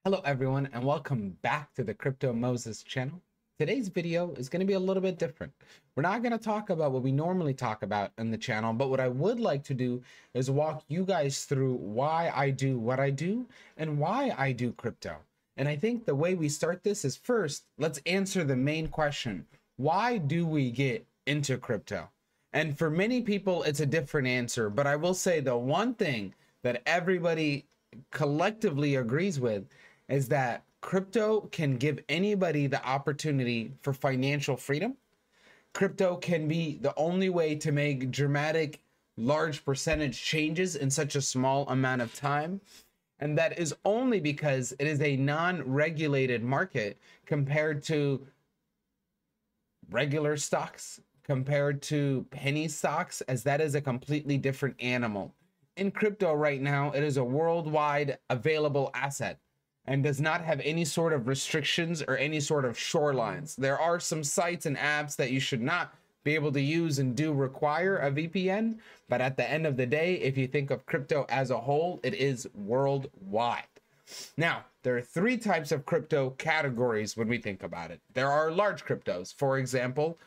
Hello everyone and welcome back to the Crypto Moses channel. Today's video is going to be a little bit different. We're not going to talk about what we normally talk about in the channel, but what I would like to do is walk you guys through why I do what I do and why I do crypto. And I think the way we start this is first, let's answer the main question. Why do we get into crypto? And for many people, it's a different answer, but I will say the one thing that everybody collectively agrees with is that crypto can give anybody the opportunity for financial freedom. Crypto can be the only way to make dramatic, large percentage changes in such a small amount of time. And that is only because it is a non-regulated market compared to regular stocks, compared to penny stocks, as that is a completely different animal. In crypto right now, it is a worldwide available asset and does not have any sort of restrictions or any sort of shorelines. There are some sites and apps that you should not be able to use and do require a VPN, but at the end of the day, if you think of crypto as a whole, it is worldwide. Now, there are three types of crypto categories when we think about it. There are large cryptos, for example,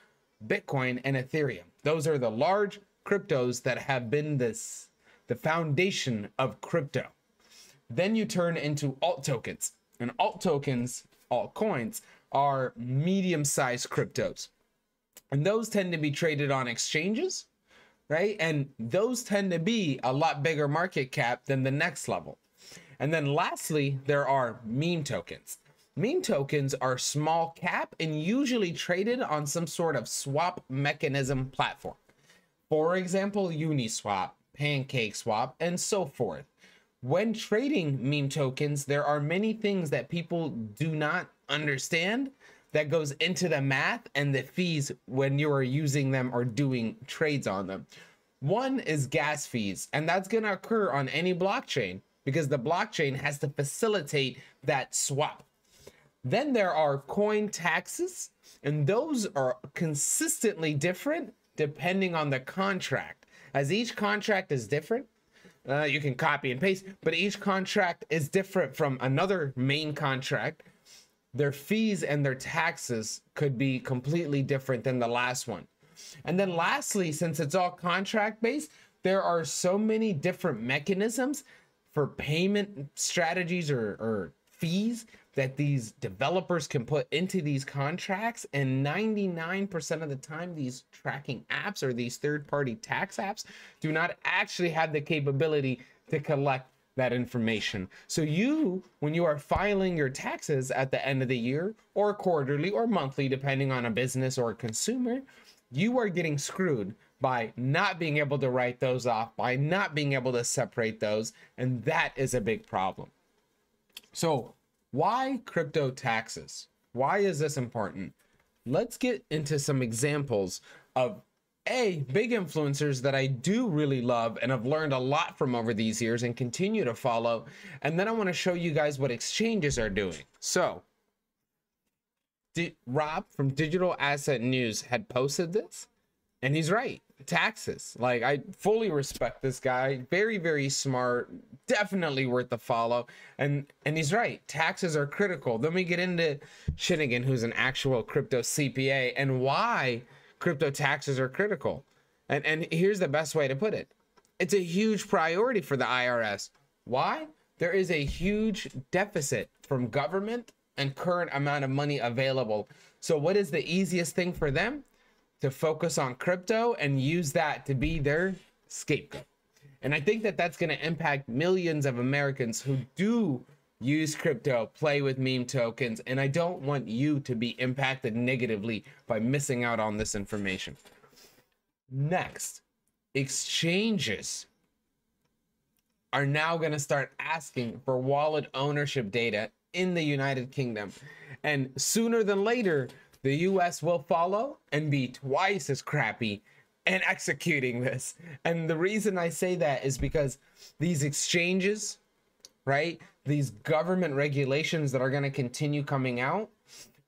Bitcoin and Ethereum. Those are the large cryptos that have been the foundation of crypto. Then you turn into alt tokens, and alt tokens, altcoins, are medium-sized cryptos. And those tend to be traded on exchanges, right? And those tend to be a lot bigger market cap than the next level. And then lastly, there are meme tokens. Meme tokens are small cap and usually traded on some sort of swap mechanism platform. For example, Uniswap, PancakeSwap, and so forth. When trading meme tokens, there are many things that people do not understand that goes into the math and the fees when you are using them or doing trades on them. One is gas fees, and that's going to occur on any blockchain because the blockchain has to facilitate that swap. Then there are coin taxes, and those are consistently different depending on the contract. As each contract is different, you can copy and paste, but each contract is different from another main contract. Their fees and their taxes could be completely different than the last one. And then lastly, since it's all contract based, there are so many different mechanisms for payment strategies or fees that these developers can put into these contracts, and 99% of the time these tracking apps or these third-party tax apps do not actually have the capability to collect that information. So you, when you are filing your taxes at the end of the year or quarterly or monthly, depending on a business or a consumer, you are getting screwed by not being able to write those off, by not being able to separate those, and that is a big problem. So why crypto taxes? Why is this important? Let's get into some examples of big influencers that I do really love and have learned a lot from over these years and continue to follow. And then I want to show you guys what exchanges are doing. So Rob from Digital Asset News had posted this, and he's right. Taxes. Like, I fully respect this guy. Very, very smart. Definitely worth the follow. And he's right. Taxes are critical. Then we get into Shinnigan, who's an actual crypto CPA, and why crypto taxes are critical. And here's the best way to put it. It's a huge priority for the IRS. Why? There is a huge deficit from government and current amount of money available. So what is the easiest thing for them? To focus on crypto and use that to be their scapegoat. And I think that that's going to impact millions of Americans who do use crypto, play with meme tokens, and I don't want you to be impacted negatively by missing out on this information. Next, exchanges are now going to start asking for wallet ownership data in the United Kingdom. And sooner than later, the US will follow and be twice as crappy and executing this. And the reason I say that is because these exchanges, right, these government regulations that are going to continue coming out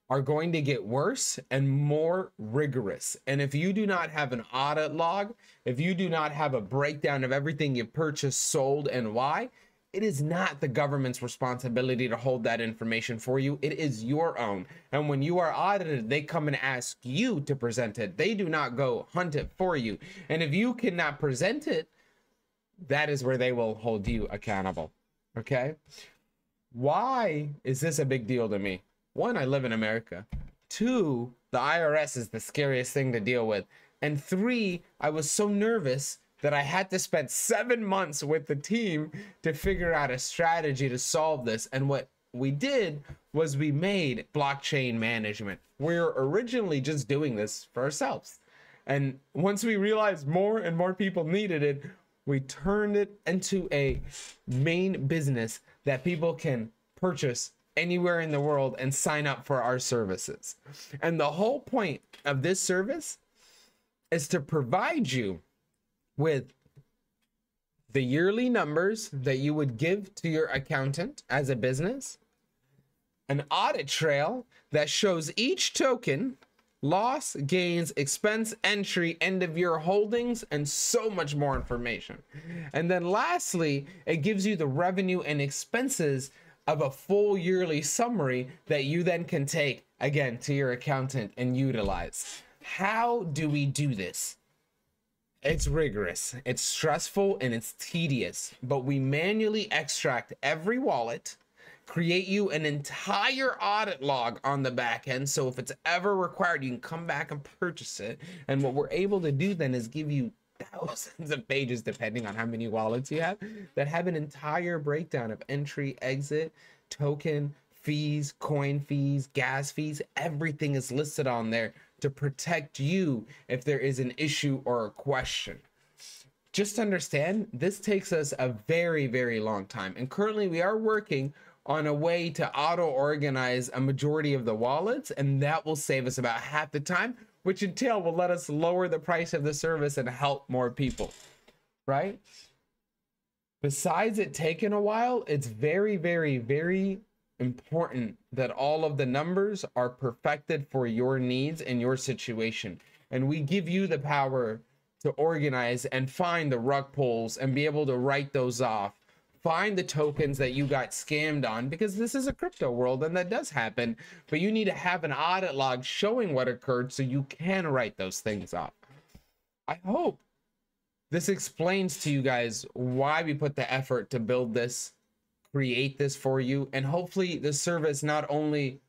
are going to get worse and more rigorous. And if you do not have an audit log, if you do not have a breakdown of everything you purchased, sold, and why, It is not the government's responsibility to hold that information for you. It is your own. And when you are audited, they come and ask you to present it. They do not go hunt it for you. And if you cannot present it, that is where they will hold you accountable. Okay? Why is this a big deal to me? One, I live in America. Two, the IRS is the scariest thing to deal with. And three, I was so nervous that I had to spend 7 months with the team to figure out a strategy to solve this. And what we did was we made blockchain management. We're originally just doing this for ourselves. And once we realized more and more people needed it, we turned it into a main business that people can purchase anywhere in the world and sign up for our services. And the whole point of this service is to provide you with the yearly numbers that you would give to your accountant as a business, an audit trail that shows each token, loss, gains, expense entry, end of year holdings, and so much more information. And then lastly, it gives you the revenue and expenses of a full yearly summary that you then can take again to your accountant and utilize. How do we do this? It's rigorous, it's stressful, and it's tedious, but we manually extract every wallet, create you an entire audit log on the back end. So if it's ever required, you can come back and purchase it. And what we're able to do then is give you thousands of pages, depending on how many wallets you have, that have an entire breakdown of entry, exit, token, fees, coin fees, gas fees. Everything is listed on there to protect you if there is an issue or a question. Just understand, this takes us a very, very long time. And currently we are working on a way to auto-organize a majority of the wallets, and that will save us about half the time, which in turn will let us lower the price of the service and help more people, right? Besides it taking a while, it's very, very, very important that all of the numbers are perfected for your needs and your situation. And we give you the power to organize and find the rug pulls and be able to write those off. Find the tokens that you got scammed on, because this is a crypto world and that does happen, but you need to have an audit log showing what occurred so you can write those things off. I hope this explains to you guys why we put the effort to build this, create this for you, and hopefully the service not only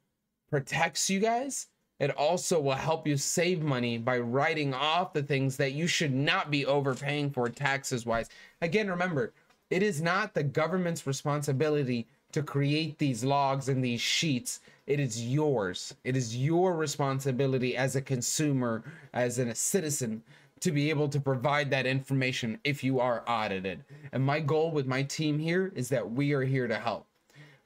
protects you guys, it also will help you save money by writing off the things that you should not be overpaying for taxes wise. Again, remember, it is not the government's responsibility to create these logs and these sheets. It is yours. It is your responsibility as a consumer, as a citizen, to be able to provide that information if you are audited. And my goal with my team here is that we are here to help.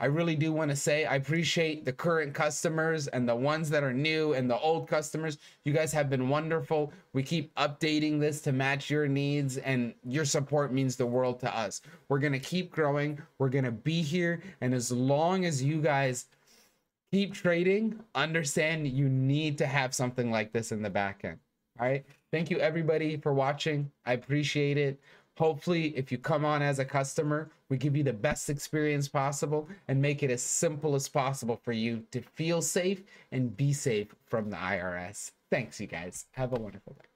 I really do want to say I appreciate the current customers and the ones that are new and the old customers. You guys have been wonderful. We keep updating this to match your needs, and your support means the world to us. We're going to keep growing. We're going to be here. And as long as you guys keep trading, understand you need to have something like this in the back end. All right. Thank you everybody for watching. I appreciate it. Hopefully, if you come on as a customer, we give you the best experience possible and make it as simple as possible for you to feel safe and be safe from the IRS. Thanks, you guys. Have a wonderful day.